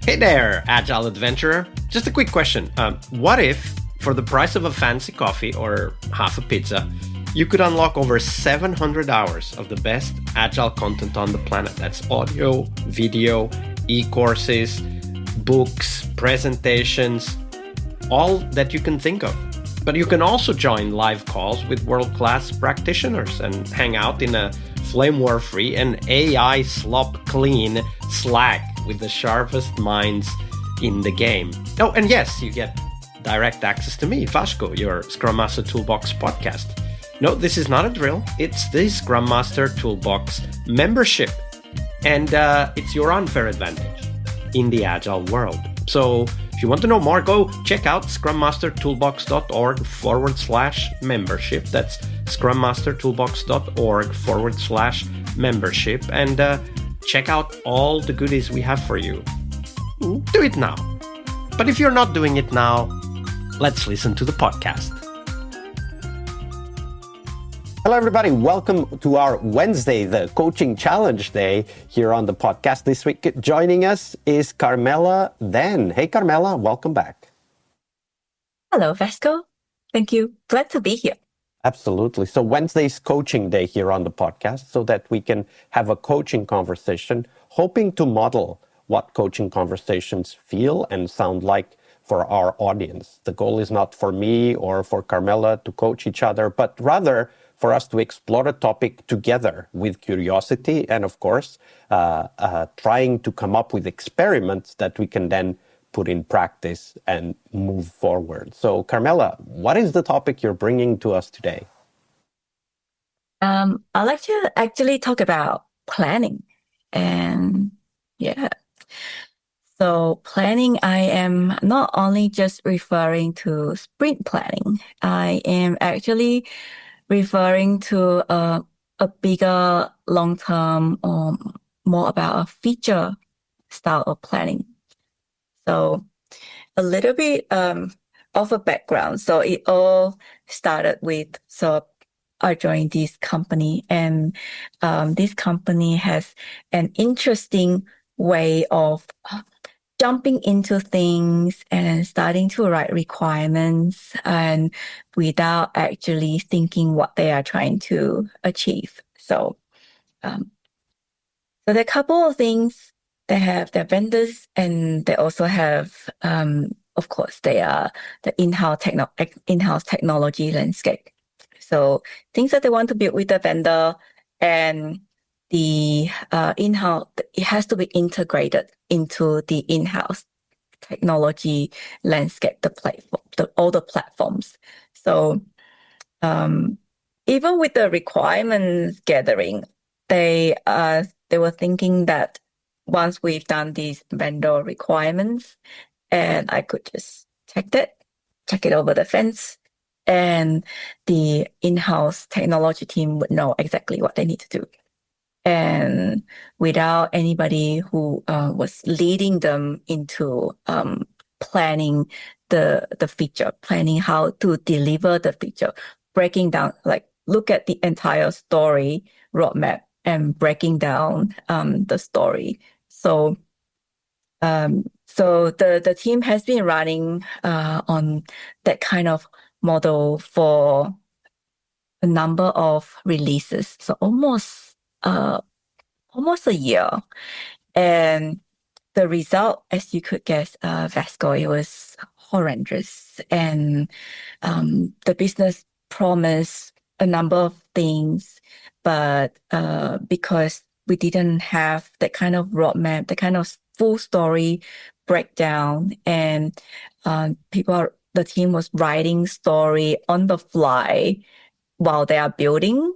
Hey there, Agile Adventurer. Just a quick question. What if, for the price of a fancy coffee or half a pizza, you could unlock over 700 hours of the best Agile content on the planet? That's audio, video, e-courses, books, presentations, all that you can think of. But you can also join live calls with world-class practitioners and hang out in a flame war-free and AI slop-clean Slack with the sharpest minds in the game. Oh, and yes, you get direct access to me, Vasco, your Scrum Master Toolbox podcast. No, this is not a drill. It's the Scrum Master Toolbox membership. And it's your unfair advantage in the Agile world. So if you want to know more, go check out scrummastertoolbox.org/membership. That's scrummastertoolbox.org/membership. And check out all the goodies we have for you. Do it now. But if you're not doing it now, let's listen to the podcast. Hello, everybody. Welcome to our Wednesday, the Coaching Challenge Day here on the podcast. This week, joining us is Carmela Then. Hey, Carmela, welcome back. Hello, Vasco. Thank you. Glad to be here. Absolutely. So Wednesday's Coaching Day here on the podcast so that we can have a coaching conversation, hoping to model what coaching conversations feel and sound like for our audience. The goal is not for me or for Carmela to coach each other, but rather for us to explore a topic together with curiosity and, of course, trying to come up with experiments that we can then put in practice and move forward. So, Carmela, what is the topic you're bringing to us today? I'd like to actually talk about planning. And so planning, I am not only just referring to sprint planning, I am actually referring to a bigger long-term or more about a feature style of planning. So a little bit of a background. So it all started with, I joined this company, and this company has an interesting way of jumping into things and starting to write requirements and without actually thinking what they are trying to achieve. So there are a couple of things. They have their vendors, and they also have, of course, they are the in-house technology landscape. So things that they want to build with the vendor and the in-house, it has to be integrated into the in-house technology landscape, the platform, all the platforms. So even with the requirements gathering, they were thinking that once we've done these vendor requirements, and I could just check it over the fence, and the in-house technology team would know exactly what they need to do. And without anybody who was leading them into planning the feature, planning how to deliver the feature, breaking down, like look at the entire story roadmap and breaking down the story. So the team has been running on that kind of model for a number of releases. So almost a year. And the result, as you could guess, Vasco, it was horrendous. And the business promised a number of things, but because we didn't have that kind of roadmap, the kind of full story breakdown, and the team was writing story on the fly while they are building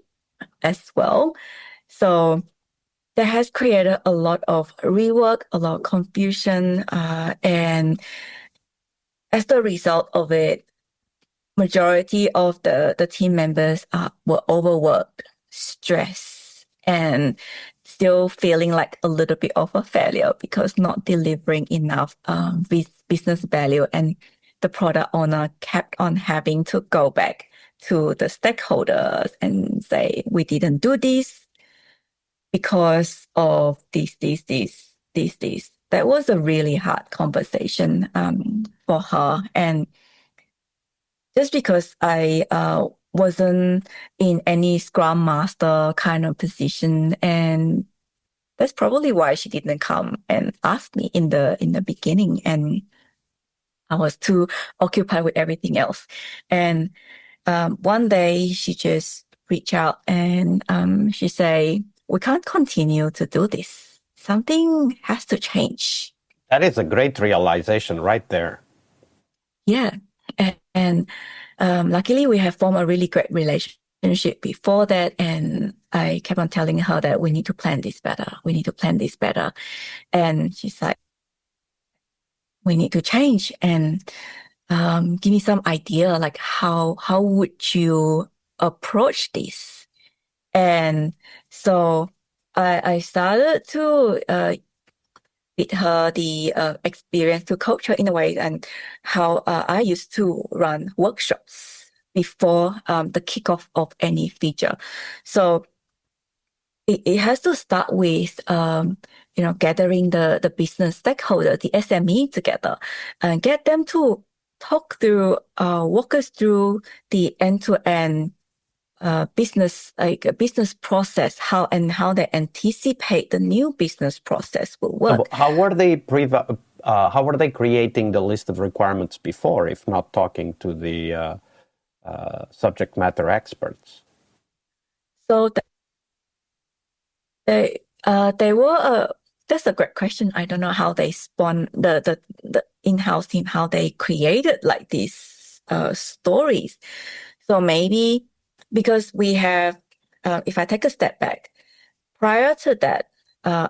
as well. So that has created a lot of rework, a lot of confusion, and as the result of it, majority of the team members were overworked, stressed, and still feeling like a little bit of a failure because not delivering enough business value, and the product owner kept on having to go back to the stakeholders and say, we didn't do this because of this. that was a really hard conversation for her. And just because I wasn't in any Scrum Master kind of position, and that's probably why she didn't come and ask me in the beginning. And I was too occupied with everything else. And one day she just reached out and she say, "We can't continue to do this. Something has to change." That is a great realization right there. Yeah. And luckily we have formed a really great relationship before that. And I kept on telling her that we need to plan this better. We need to plan this better. And she's like, "We need to change and give me some idea, like how would you approach this?" And so I started to with her the experience to coach her in a way, and how I used to run workshops before the kickoff of any feature. So it has to start with gathering the business stakeholder, the SME together, and get them to talk through, walk us through the end-to-end business, like a business process, how they anticipate the new business process will work. So how were they creating the list of requirements before, if not talking to the subject matter experts? So they were that's a great question. I don't know how they spawned the in-house team, how they created like these stories. So maybe because we have, if I take a step back, prior to that,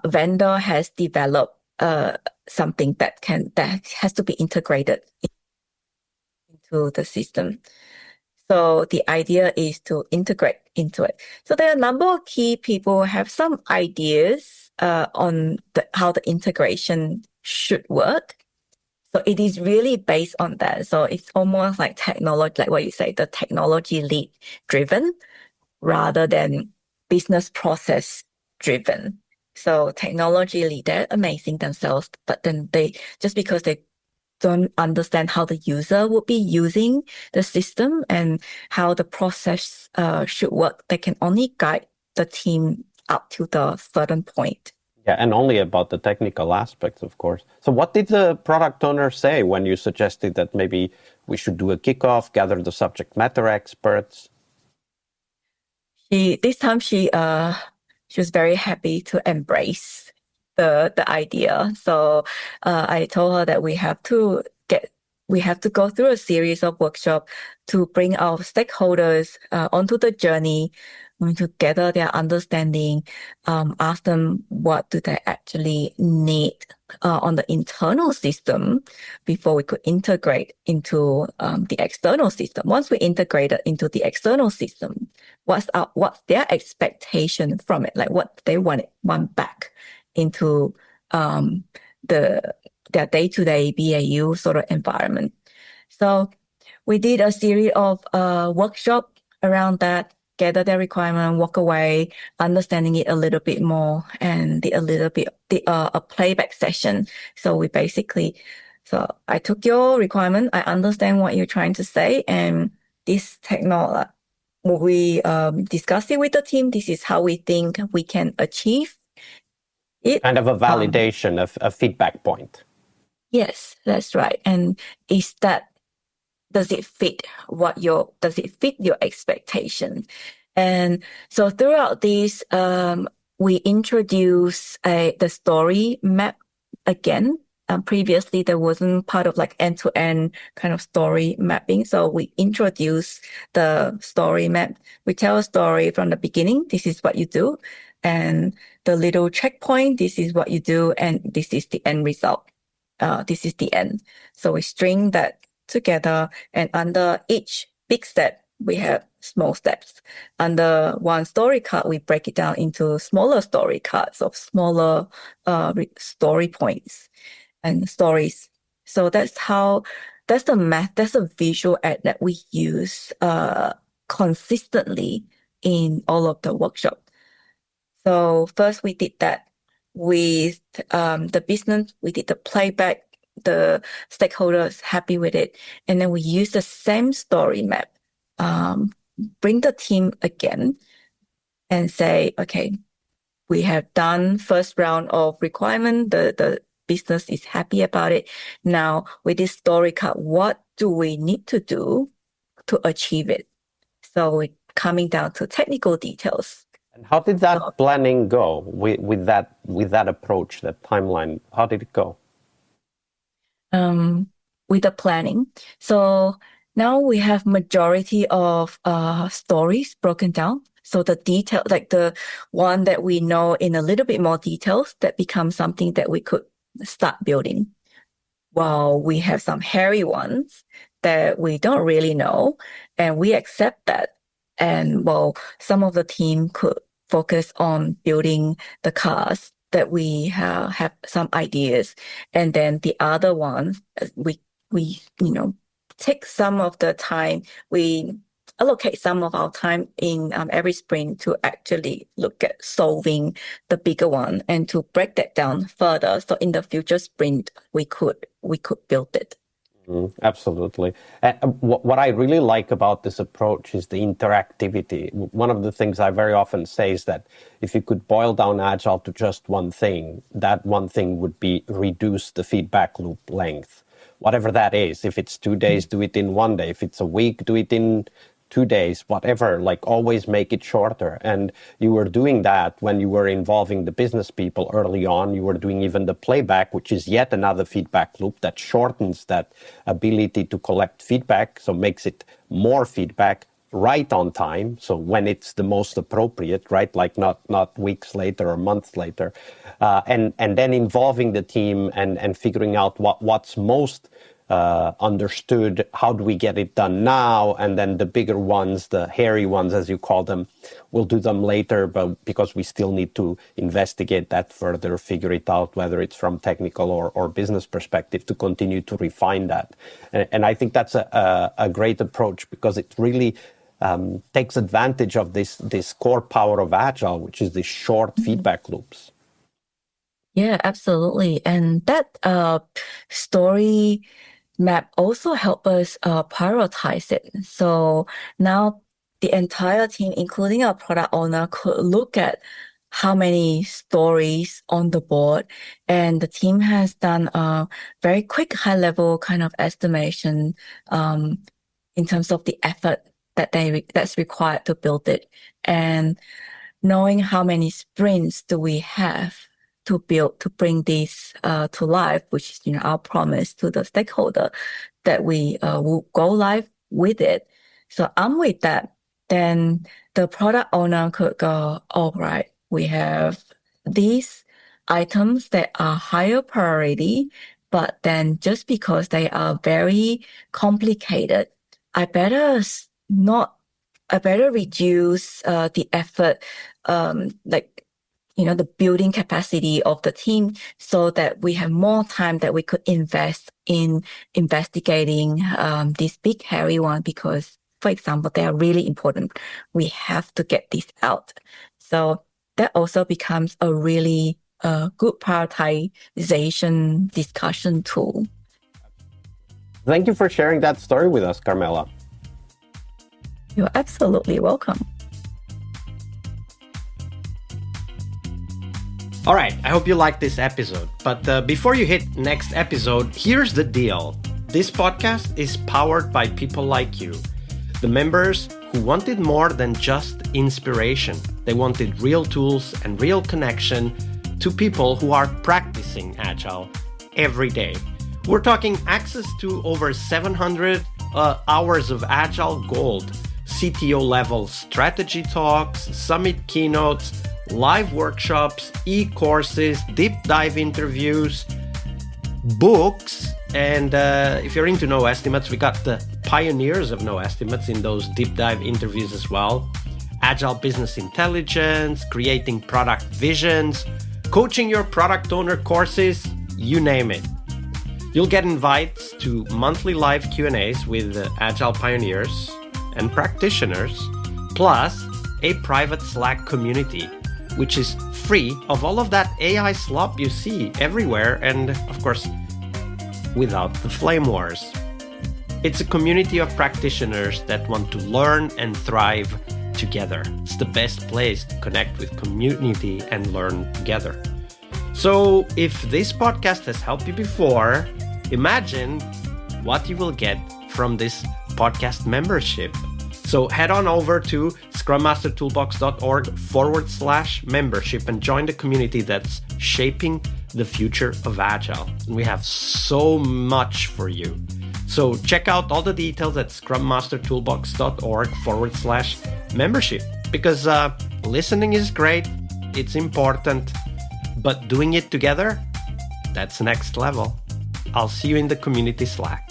vendor has developed something that has to be integrated into the system. So the idea is to integrate into it. So there are a number of key people have some ideas on how the integration should work. So it is really based on that. So it's almost like technology, like what you say, the technology lead driven rather than business process driven. So technology lead, they're amazing themselves, but then just because they don't understand how the user would be using the system and how the process should work, they can only guide the team up to the certain point. Yeah, and only about the technical aspects, of course. So what did the product owner say when you suggested that maybe we should do a kickoff, gather the subject matter experts? This time she was very happy to embrace the idea. So I told her that we have to go through a series of workshops to bring our stakeholders onto the journey, to gather their understanding, ask them what do they actually need on the internal system before we could integrate into the external system. Once we integrated into the external system, what's their expectation from it, like what they want back into their day-to-day BAU sort of environment. So we did a series of workshops around that, gather their requirement, walk away, understanding it a little bit more, and did a playback session. So I took your requirement, I understand what you're trying to say, and this technology, we discussed it with the team. This is how we think we can achieve it. Kind of a validation, a feedback point. Yes, that's right. And does it fit your expectation? And so throughout this, we introduce the story map again. Previously, there wasn't part of like end-to-end kind of story mapping. So we introduce the story map. We tell a story from the beginning. This is what you do. And the little checkpoint, this is what you do. And this is the end result. This is the end. So we string that together, and under each big step, we have small steps. Under one story card, we break it down into smaller story cards of smaller story points and stories. So that's the math, that's a visual aid that we use consistently in all of the workshops. So first we did that. with the business. We did the playback. The stakeholders happy with it. And then we use the same story map, bring the team again and say, okay, we have done first round of requirement. The business is happy about it. Now with this story card, what do we need to do to achieve it? So we're coming down to technical details. And how did that planning go with that approach, that timeline? How did it go? With the planning. So now we have majority of stories broken down. So the detail, like the one that we know in a little bit more details, that becomes something that we could start building. While we have some hairy ones that we don't really know, and we accept that. And well, some of the team could focus on building the cars that we have some ideas, and then the other ones we take some of the time, we allocate some of our time in every sprint to actually look at solving the bigger one and to break that down further. So in the future sprint, we could build it. Absolutely. What I really like about this approach is the interactivity. One of the things I very often say is that if you could boil down Agile to just one thing, that one thing would be reduce the feedback loop length. Whatever that is, if it's 2 days, do it in 1 day. If it's a week, do it in 2 days, whatever, like always make it shorter. And you were doing that when you were involving the business people early on. You were doing even the playback, which is yet another feedback loop that shortens that ability to collect feedback. So makes it more feedback right on time. So when it's the most appropriate, right? Like not weeks later or months later. And then involving the team and figuring out what's most understood, how do we get it done now, and then the bigger ones, the hairy ones as you call them, we'll do them later, but because we still need to investigate that further, figure it out, whether it's from technical or business perspective, to continue to refine that. And I think that's a great approach, because it really takes advantage of this core power of Agile, which is the short feedback loops. Yeah, absolutely. And that story map also help us prioritize it. So now the entire team, including our product owner, could look at how many stories on the board, and the team has done a very quick high-level kind of estimation in terms of the effort that's required to build it, and knowing how many sprints do we have to bring this to life, which is our promise to the stakeholder that we will go live with it. So I'm with that. Then the product owner could go, all right, we have these items that are higher priority, but then just because they are very complicated, I better reduce the effort, the building capacity of the team, so that we have more time that we could invest in investigating this big hairy one, because, for example, they are really important. We have to get this out. So that also becomes a really good prioritization discussion tool. Thank you for sharing that story with us, Carmela. You're absolutely welcome. All right, I hope you liked this episode. But before you hit next episode, here's the deal. This podcast is powered by people like you, the members who wanted more than just inspiration. They wanted real tools and real connection to people who are practicing Agile every day. We're talking access to over 700 hours of Agile Gold, CTO level strategy talks, summit keynotes, live workshops, e-courses, deep dive interviews, books, and if you're into no estimates, we got the pioneers of no estimates in those deep dive interviews as well. Agile business intelligence, creating product visions, coaching your product owner courses, you name it. You'll get invites to monthly live Q&As with Agile pioneers and practitioners, plus a private Slack community, which is free of all of that AI slop you see everywhere, and of course, without the flame wars. It's a community of practitioners that want to learn and thrive together. It's the best place to connect with community and learn together. So if this podcast has helped you before, imagine what you will get from this podcast membership. So head on over to scrummastertoolbox.org/membership and join the community that's shaping the future of Agile. And we have so much for you. So check out all the details at scrummastertoolbox.org/membership, because listening is great, it's important, but doing it together, that's next level. I'll see you in the community Slack.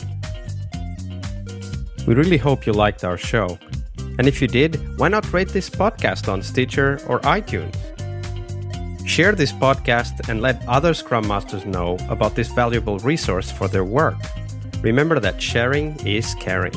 We really hope you liked our show. And if you did, why not rate this podcast on Stitcher or iTunes? Share this podcast and let other Scrum Masters know about this valuable resource for their work. Remember that sharing is caring.